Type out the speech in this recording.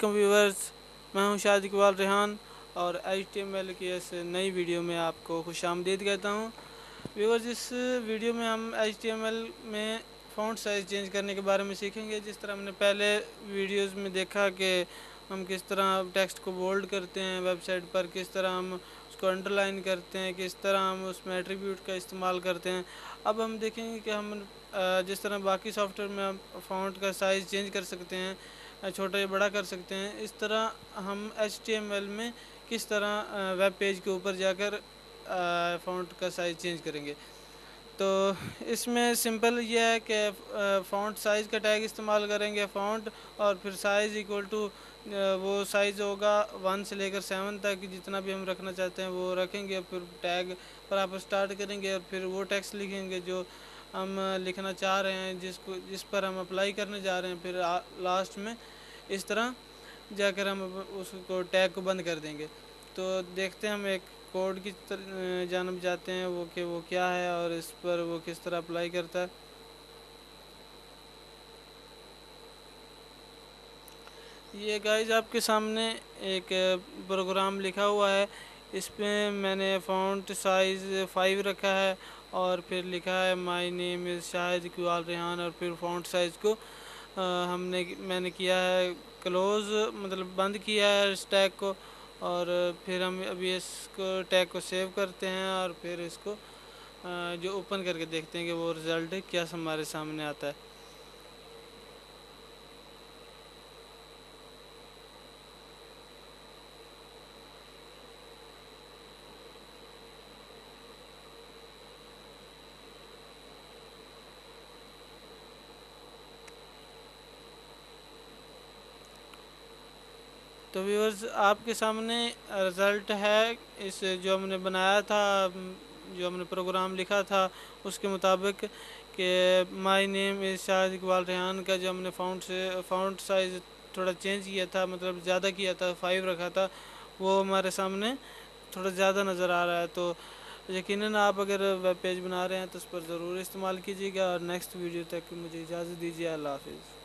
Viewers, मैं हूं शाहिद इकबाल रेहान और HTML की इस नई वीडियो में आपको खुशामदीद कहता हूं। व्यूवर्स, इस वीडियो में हम HTML में फ़ॉन्ट साइज़ चेंज करने के बारे में सीखेंगे। जिस तरह हमने पहले वीडियोस में देखा कि हम किस तरह टेक्स्ट को बोल्ड करते हैं वेबसाइट पर, किस तरह हम उसको अंडरलाइन करते हैं, किस तरह हम उसमें एट्रीब्यूट का इस्तेमाल करते हैं। अब हम देखेंगे कि हम जिस तरह बाकी सॉफ्टवेयर में हम फ़ॉन्ट का साइज़ चेंज कर सकते हैं, छोटा या बड़ा कर सकते हैं, इस तरह हम HTML में किस तरह वेब पेज के ऊपर जाकर फ़ॉन्ट का साइज़ चेंज करेंगे। तो इसमें सिंपल ये है कि फ़ॉन्ट साइज़ का टैग इस्तेमाल करेंगे, फ़ॉन्ट और फिर साइज़ इक्वल टू वो साइज़ होगा 1 से लेकर 7 तक, जितना भी हम रखना चाहते हैं वो रखेंगे। फिर टैग पर आप स्टार्ट करेंगे और फिर वो टेक्स्ट लिखेंगे जो हम लिखना चाह रहे हैं, जिस पर हम अप्लाई करने जा रहे हैं। फिर लास्ट में इस तरह जाकर हम उसको टैग को बंद कर देंगे। तो देखते हैं, हम एक कोड की जानब जाते हैं वो क्या है और इस पर वो किस तरह अप्लाई करता है। ये गाइस आपके सामने एक प्रोग्राम लिखा हुआ है। इसमें मैंने फ़ॉन्ट साइज़ 5 रखा है और फिर लिखा है my name is Shahid Iqbal Rehan, और फिर फ़ॉन्ट साइज़ को मैंने किया है क्लोज़, मतलब बंद किया है इस टैग को। और फिर हम अभी इसको टैग को सेव करते हैं और फिर इसको जो ओपन करके देखते हैं कि वो रिज़ल्ट क्या हमारे सामने आता है। तो व्यूअर्स, आपके सामने रिज़ल्ट है इस जो हमने बनाया था, जो हमने प्रोग्राम लिखा था उसके मुताबिक, कि my name is Shahid Iqbal Rehan का जो हमने फ़ॉन्ट साइज़ थोड़ा चेंज किया था, मतलब ज़्यादा किया था, 5 रखा था, वो हमारे सामने थोड़ा ज़्यादा नज़र आ रहा है। तो यकीनन आप अगर वेब पेज बना रहे हैं तो उस पर ज़रूर इस्तेमाल कीजिएगा। और नेक्स्ट वीडियो तक मुझे इजाज़त दीजिए। अल्लाह हाफ़िज़।